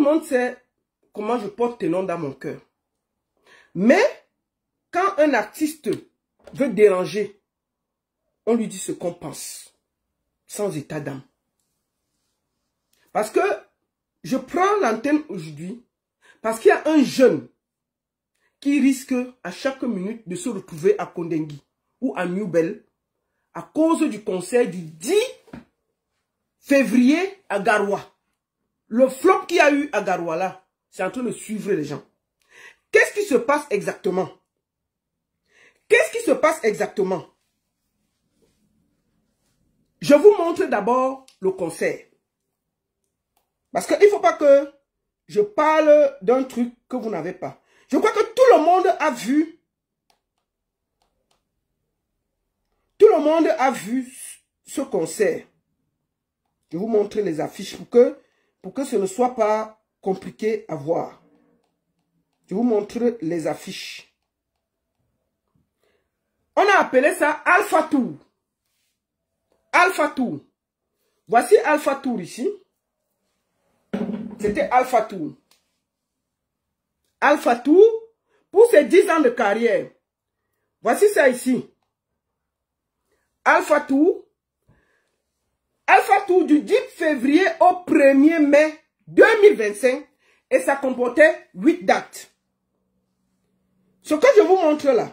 monde sait comment je porte Ténor dans mon cœur. Mais, quand un artiste veut déranger, on lui dit ce qu'on pense, sans état d'âme. Parce que je prends l'antenne aujourd'hui, parce qu'il y a un jeune qui risque à chaque minute de se retrouver à Kondengui ou à Newbel à cause du concert du 10 février à Garoua. Le flop qu'il y a eu à Garoua là, c'est en train de suivre les gens. Qu'est-ce qui se passe exactement? Qu'est-ce qui se passe exactement? Je vous montre d'abord le concert. Parce qu'il ne faut pas que je parle d'un truc que vous n'avez pas. Je crois que tout le monde a vu. Tout le monde a vu ce concert. Je vais vous montrer les affiches pour que ce ne soit pas compliqué à voir. Je vous montre les affiches. On a appelé ça Alpha Tour. Alpha Tour. Voici Alpha Tour ici. C'était Alpha Tour. Alpha Tour pour ses 10 ans de carrière. Voici ça ici. Alpha Tour. Alpha Tour du 10 février au 1er mai 2025. Et ça comportait 8 dates. Ce que je vous montre là.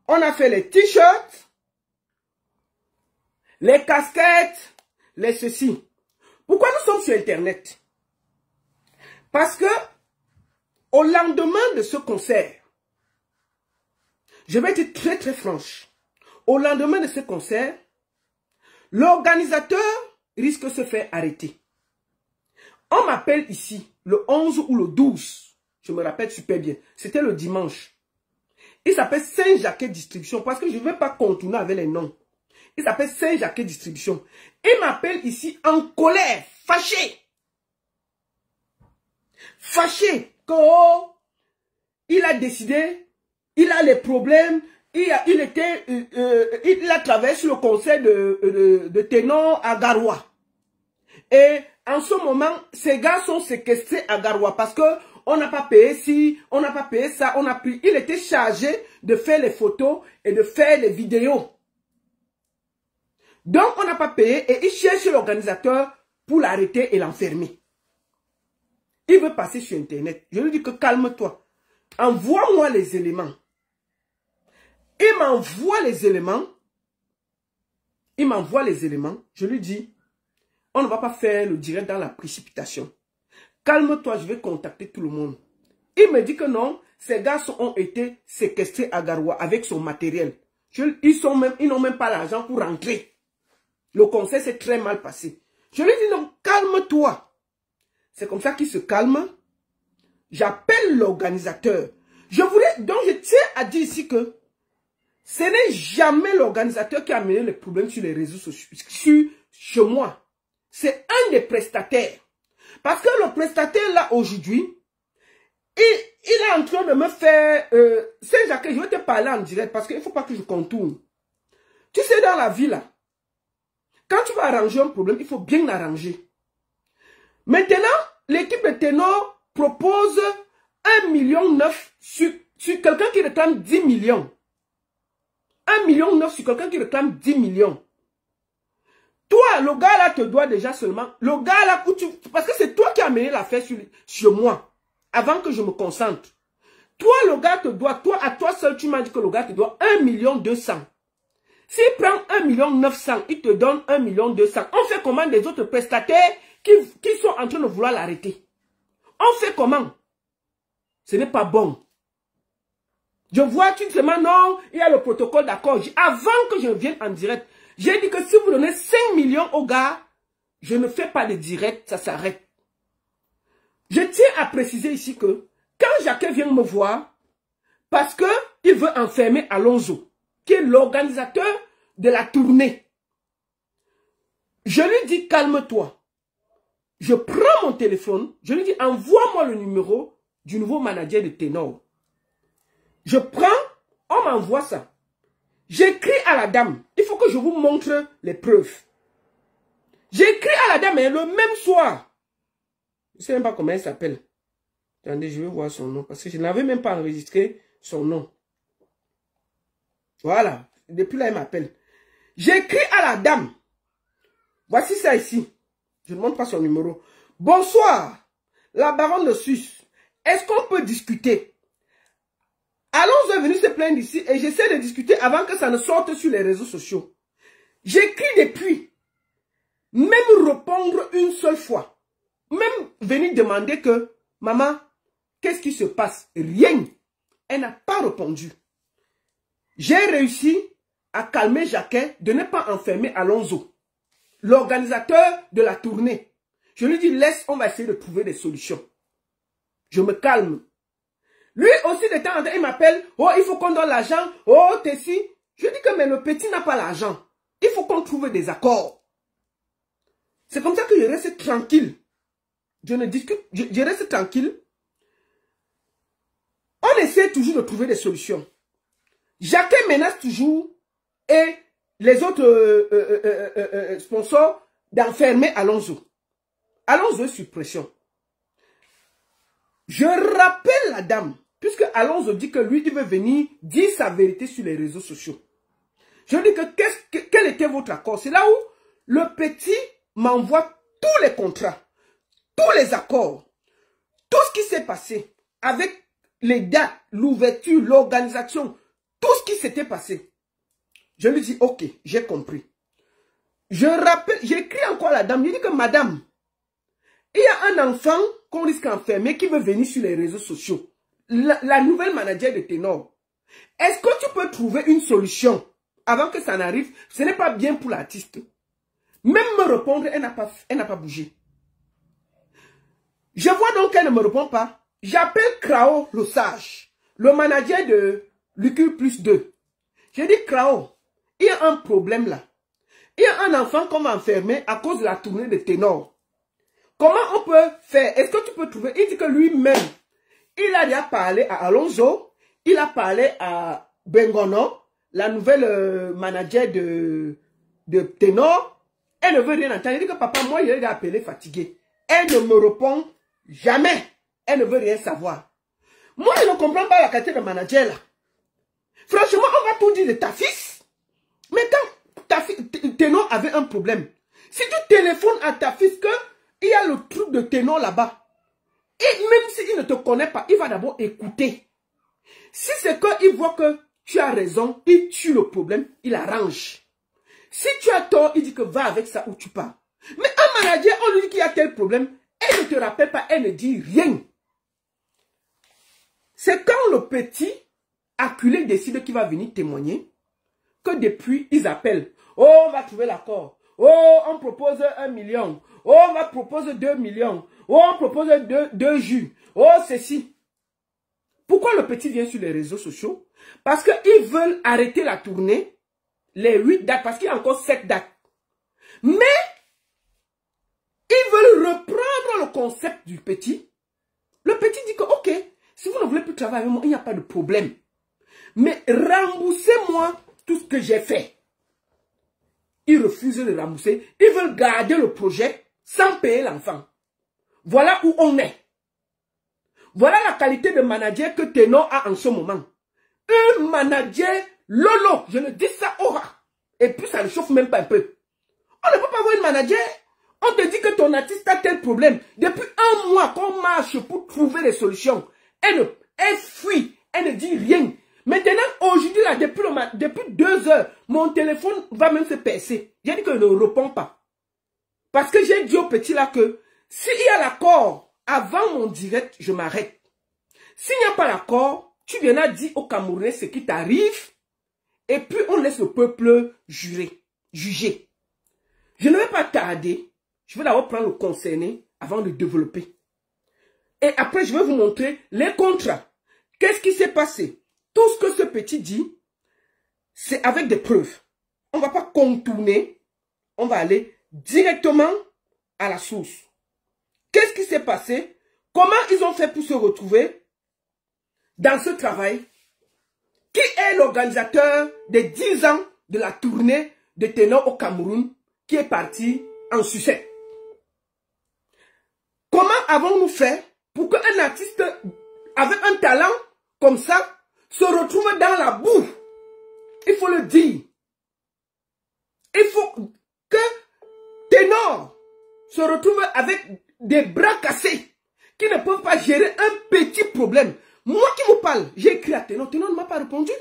On a fait les t-shirts, les casquettes, les ceci. Pourquoi nous sommes sur Internet? Parce que au lendemain de ce concert, je vais être très très franche. Au lendemain de ce concert, l'organisateur risque de se faire arrêter. On m'appelle ici le 11 ou le 12. Je me rappelle super bien. C'était le dimanche. Il s'appelle Saint-Jacques Distribution parce que je ne vais pas contourner avec les noms. Il s'appelle Saint-Jacques Distribution. Il m'appelle ici en colère, fâché. Fâché que il a décidé, il a les problèmes, il a traversé le conseil de Ténor à Garoua. Et en ce moment, ces gars sont séquestrés à Garoua parce que on n'a pas payé ci, on n'a pas payé ça, on a pris. Il était chargé de faire les photos et de faire les vidéos. Donc, on n'a pas payé et il cherche l'organisateur pour l'arrêter et l'enfermer. Il veut passer sur Internet. Je lui dis que calme-toi. Envoie-moi les éléments. Il m'envoie les éléments. Il m'envoie les éléments. Je lui dis, on ne va pas faire le direct dans la précipitation. Calme-toi, je vais contacter tout le monde. Il me dit que non, ces gars ont été séquestrés à Garoua avec son matériel. Ils n'ont même pas l'argent pour rentrer. Le concert s'est très mal passé. Je lui dis non, calme-toi. C'est comme ça qu'il se calme. J'appelle l'organisateur. Donc je tiens à dire ici que ce n'est jamais l'organisateur qui a amené les problèmes sur les réseaux sociaux, chez moi. C'est un des prestataires. Parce que le prestataire là aujourd'hui, il est en train de me faire... Saint-Jacques, je vais te parler en direct parce qu'il ne faut pas que je contourne. Tu sais, dans la vie là, quand tu vas arranger un problème, il faut bien l'arranger. Maintenant, l'équipe de Ténor propose 1,9 million sur quelqu'un qui réclame 10 millions. 1,9 million sur quelqu'un qui réclame 10 millions. Toi, le gars là te doit déjà seulement... Le gars là, parce que c'est toi qui as amené l'affaire sur moi. Avant que je me concentre. Toi, le gars te doit... Toi, à toi seul, tu m'as dit que le gars te doit 1,2 million. S'il prend 1,9 million, il te donne 1,2 million. On fait comment des autres prestataires qui sont en train de vouloir l'arrêter? On fait comment? Ce n'est pas bon. Je vois tout simplement, non, il y a le protocole d'accord. Avant que je vienne en direct, j'ai dit que si vous donnez 5 millions au gars, je ne fais pas de direct, ça s'arrête. Je tiens à préciser ici que quand Jacques vient me voir, parce qu'il veut enfermer Alonso, qui est l'organisateur de la tournée, je lui dis calme-toi. Je prends mon téléphone, je lui dis envoie-moi le numéro du nouveau manager de Ténor. Je prends, on m'envoie ça. J'écris à la dame. Il faut que je vous montre les preuves. J'écris à la dame et le même soir. Je ne sais même pas comment elle s'appelle. Attendez, je vais voir son nom. Parce que je n'avais même pas enregistré son nom. Voilà. Depuis là, elle m'appelle. J'écris à la dame. Voici ça ici. Je ne montre pas son numéro. Bonsoir, la baronne de Suisse. Est-ce qu'on peut discuter? Allons venir se plaindre ici et j'essaie de discuter avant que ça ne sorte sur les réseaux sociaux. J'écris depuis. Même répondre une seule fois. Même venir demander que, maman, qu'est-ce qui se passe? Rien. Elle n'a pas répondu. J'ai réussi à calmer Jacquet de ne pas enfermer Alonso, l'organisateur de la tournée. Je lui dis, laisse, on va essayer de trouver des solutions. Je me calme. Lui aussi, de temps en temps, il m'appelle, oh, il faut qu'on donne l'argent, oh, Tessie. Je dis que, mais le petit n'a pas l'argent. Il faut qu'on trouve des accords. C'est comme ça que je reste tranquille. Je ne discute, je reste tranquille. On essaie toujours de trouver des solutions. Jacquet menace toujours et les autres sponsors d'enfermer Alonso. Alonso est sous pression. Je rappelle la dame, puisque Alonso dit que lui, il veut venir dire sa vérité sur les réseaux sociaux. Je dis que quel était votre accord? C'est là où le petit m'envoie tous les contrats, tous les accords, tout ce qui s'est passé avec les dates, l'ouverture, l'organisation, tout ce qui s'était passé. Je lui dis, ok, j'ai compris. Je rappelle, j'écris encore à la dame, je dis que madame, il y a un enfant qu'on risque d'enfermer qui veut venir sur les réseaux sociaux. La nouvelle manager de Ténor. Est-ce que tu peux trouver une solution avant que ça n'arrive? Ce n'est pas bien pour l'artiste. Même me répondre, elle n'a pas bougé. Je vois donc qu'elle ne me répond pas. J'appelle Krao, le sage, le manager de l'UQ plus 2. Je dis, Krao, il y a un problème là. Il y a un enfant qu'on va enfermer à cause de la tournée de Ténor. Comment on peut faire? Est-ce que tu peux trouver? Il dit que lui-même, il a déjà parlé à Alonso, il a parlé à Bengono, la nouvelle manager de Ténor. Elle ne veut rien entendre. Elle dit que papa, moi, il est appelé fatigué. Elle ne me répond jamais. Elle ne veut rien savoir. Moi, je ne comprends pas la qualité de manager là. Franchement, on va tout dire de ta fils. Mais quand Ténor avait un problème, si tu téléphones à ta fils que il y a le truc de Ténor là-bas, et même s'il ne te connaît pas, il va d'abord écouter. Si c'est qu'il voit que tu as raison, il tue le problème, il arrange. Si tu as tort, il dit que va avec ça où tu pars. Mais un manager, on lui dit qu'il y a tel problème, elle ne te rappelle pas, elle ne dit rien. C'est quand le petit acculé décide qu'il va venir témoigner, que depuis, ils appellent. Oh, on va trouver l'accord. Oh, on propose 1 million. Oh, on va proposer 2 millions. Oh, on propose 2 jus. Oh, ceci. Pourquoi le petit vient sur les réseaux sociaux? Parce qu'ils veulent arrêter la tournée, les 8 dates, parce qu'il y a encore 7 dates. Mais, ils veulent reprendre le concept du petit. Le petit dit que, ok, si vous ne voulez plus travailler avec moi, il n'y a pas de problème. Mais remboursez-moi tout ce que j'ai fait. Ils refusent de rembourser. Ils veulent garder le projet sans payer l'enfant. Voilà où on est. Voilà la qualité de manager que Ténor a en ce moment. Un manager lolo. Je le dis ça aura. Et puis ça ne chauffe même pas un peu. On ne peut pas avoir une manager. On te dit que ton artiste a tel problème. Depuis 1 mois qu'on marche pour trouver des solutions. Elle fuit. Elle ne dit rien. Maintenant, aujourd'hui, là, depuis 2 heures, mon téléphone va même se percer. J'ai dit que je ne réponds pas. Parce que j'ai dit au petit là que s'il y a l'accord avant mon direct, je m'arrête. S'il n'y a pas l'accord, tu viendras dire aux Camerounais ce qui t'arrive. Et puis on laisse le peuple juger. Je ne vais pas tarder. Je vais d'abord prendre le concerné avant de développer. Et après, je vais vous montrer les contrats. Qu'est-ce qui s'est passé? Tout ce que ce petit dit, c'est avec des preuves. On ne va pas contourner. On va aller directement à la source. Qu'est-ce qui s'est passé? Comment ils ont fait pour se retrouver dans ce travail? Qui est l'organisateur des 10 ans de la tournée de Ténor au Cameroun qui est parti en sucette? Comment avons-nous fait pour qu'un artiste avec un talent comme ça se retrouve dans la boue? Il faut le dire. Il faut que Ténor se retrouve avec des bras cassés qui ne peuvent pas gérer un petit problème. Moi qui vous parle, j'ai écrit à Ténor. Ténor ne m'a pas répondu.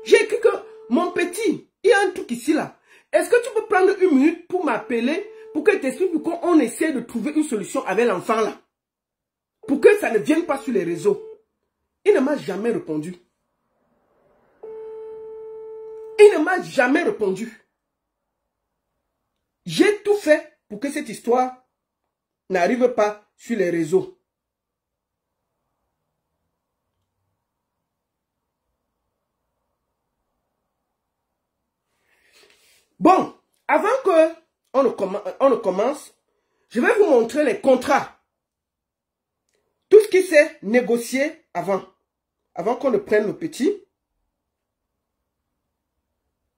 J'ai écrit que mon petit, il y a un truc ici là. Est-ce que tu peux prendre une minute pour m'appeler pour que je t'explique qu'on essaie de trouver une solution avec l'enfant là? Pour que ça ne vienne pas sur les réseaux. Il ne m'a jamais répondu. Il ne m'a jamais répondu. J'ai tout fait pour que cette histoire n'arrive pas sur les réseaux. Bon, avant qu'on ne commence, je vais vous montrer les contrats. Tout ce qui s'est négocié avant qu'on ne prenne le petit.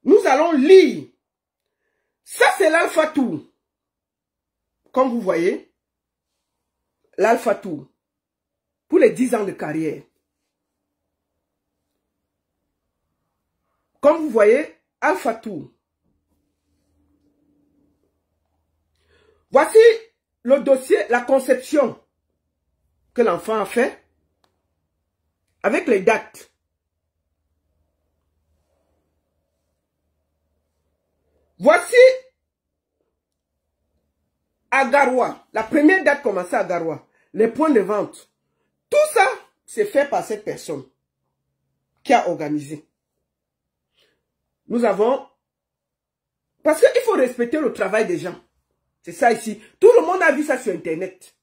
Nous allons lire. Ça, c'est l'Alpha Tour. Comme vous voyez, l'Alpha Tour. Pour les 10 ans de carrière. Comme vous voyez, Alpha Tour. Voici le dossier, la conception que l'enfant a fait avec les dates. Voici à Garoua, la première date commençait à Garoua, les points de vente. Tout ça, c'est fait par cette personne qui a organisé. Nous avons... Parce qu'il faut respecter le travail des gens. C'est ça ici. Tout le monde a vu ça sur Internet.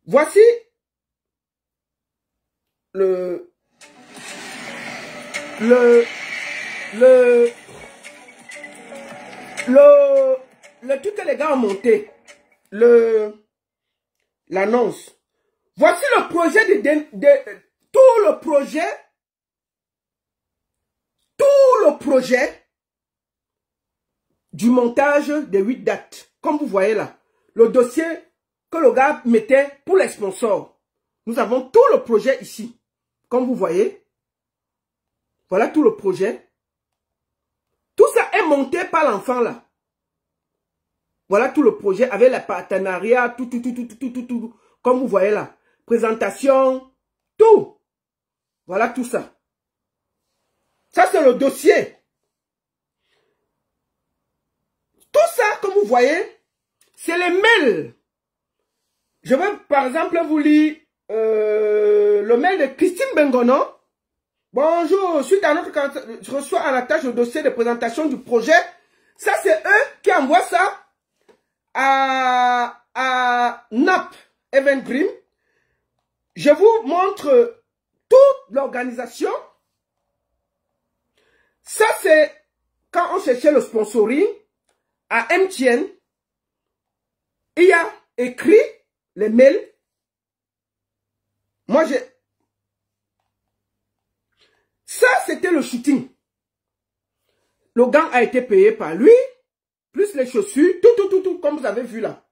Voici le truc que les gars ont monté. L'annonce. Voici le projet tout le projet du montage des 8 dates. Comme vous voyez là. Le dossier que le gars mettait pour les sponsors. Nous avons tout le projet ici. Comme vous voyez. Voilà tout le projet. Tout ça est monté par l'enfant là. Voilà tout le projet avec les partenariats, tout. Comme vous voyez là. Présentation, tout. Voilà tout ça. Ça c'est le dossier. Tout ça, comme vous voyez, c'est les mails. Je vais par exemple vous lire le mail de Christine Bengono. Bonjour, suite à notre candidature, je reçois à la tâche le dossier de présentation du projet. Ça, c'est eux qui envoient ça à NAP Event Dream. Je vous montre toute l'organisation. Ça, c'est quand on cherchait le sponsoring à MTN. Il y a écrit les mails. Moi, j'ai... Ça, c'était le shooting. Le gant a été payé par lui, plus les chaussures, tout, comme vous avez vu là.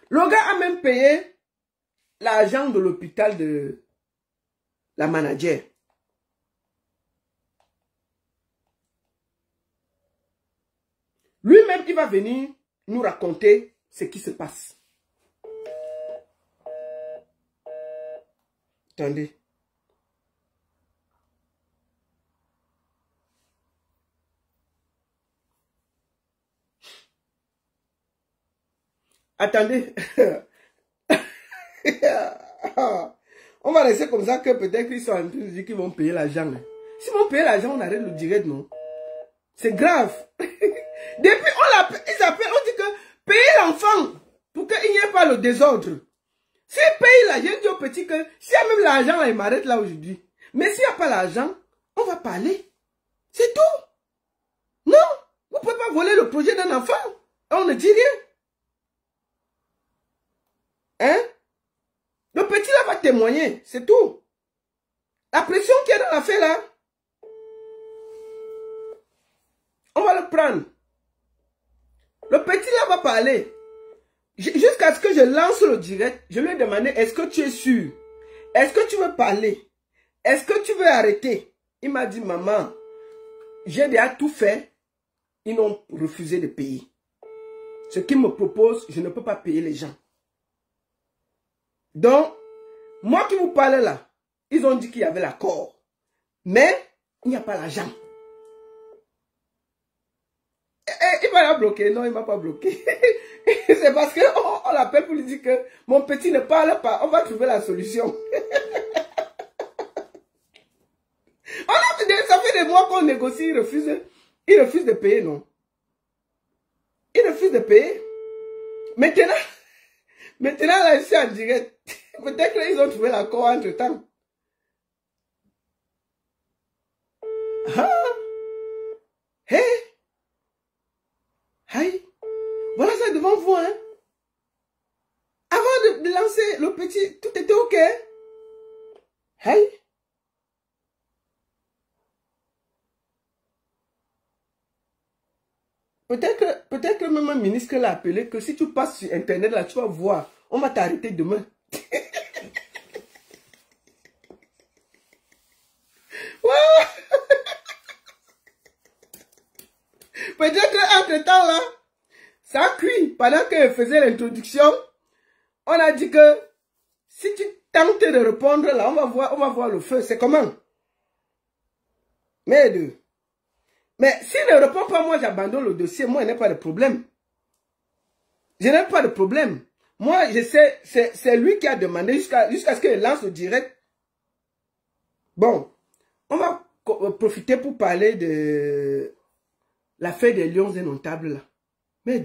Le gars a même payé l'agent de l'hôpital de la manager. Lui-même, il va venir nous raconter ce qui se passe. Attendez. Attendez. On va laisser comme ça que peut-être qu'ils sont en train de dire qu'ils vont payer l'argent. S'ils vont payer l'argent, on arrête le direct, non? C'est grave. Depuis, ils appellent, on dit que payer l'enfant pour qu'il n'y ait pas le désordre. S'ils payent là, j'ai dit au petit que s'il y a même l'argent, là, il m'arrête là aujourd'hui. Mais s'il n'y a pas l'argent, on va parler. C'est tout. Non, vous ne pouvez pas voler le projet d'un enfant. On ne dit rien. Hein? Le petit là va témoigner, c'est tout. La pression qu'il y a dans l'affaire là, on va le prendre. Le petit là va parler. Jusqu'à ce que je lance le direct, je lui ai demandé, est-ce que tu es sûr? Est-ce que tu veux parler? Est-ce que tu veux arrêter? Il m'a dit, maman, j'ai déjà tout fait. Ils n'ont refusé de payer. Ce qu'ils me proposent, je ne peux pas payer les gens. Donc, moi qui vous parle là, ils ont dit qu'il y avait l'accord. Mais, il n'y a pas l'argent. Il m'a bloqué. Non, il ne m'a pas bloqué. C'est parce qu'on l'appelle pour lui dire que mon petit ne parle pas. On va trouver la solution. Ça fait des mois qu'on négocie, il refuse de payer, non? Il refuse de payer. Maintenant là, je suis en direct. Peut-être qu'ils ont trouvé l'accord entre temps. Ah! Hey! Hey! Voilà ça devant vous, hein? Avant de lancer le petit, tout était OK. Hey! Peut-être que même un ministre l'a appelé que si tu passes sur Internet, là, tu vas voir. On va t'arrêter demain. Peut-être qu'entre-temps, là, ça cuit. Pendant qu'elle faisait l'introduction, on a dit que si tu tentes de répondre, là, on va voir le feu. C'est comment? Mais s'il ne répond pas, moi, j'abandonne le dossier. Moi, il n'y a pas de problème. Je n'ai pas de problème. Moi, je sais, c'est lui qui a demandé jusqu'à ce qu'il lance le direct. Bon, on va profiter pour parler de l'affaire des lions indomptables, là. Mais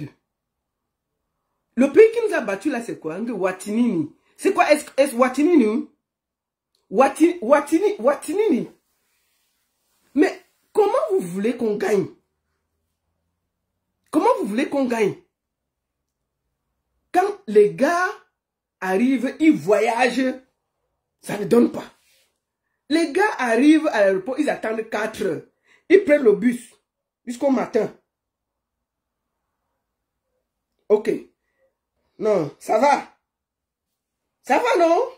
le pays qui nous a battus, là, c'est quoi? Watinini. C'est quoi? Est-ce Watinini? Watinini. Mais comment vous voulez qu'on gagne? Comment vous voulez qu'on gagne? Quand les gars arrivent, ils voyagent, ça ne donne pas. Les gars arrivent à l'aéroport, ils attendent 4 heures. Ils prennent le bus jusqu'au matin. Ok. Non, ça va. Ça va, non?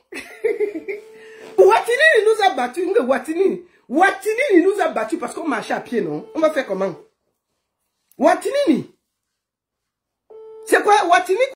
Watinini nous a battus. Watinini nous a battus parce qu'on marchait à pied, non? On va faire comment? Watinini. C'est quoi Watinini?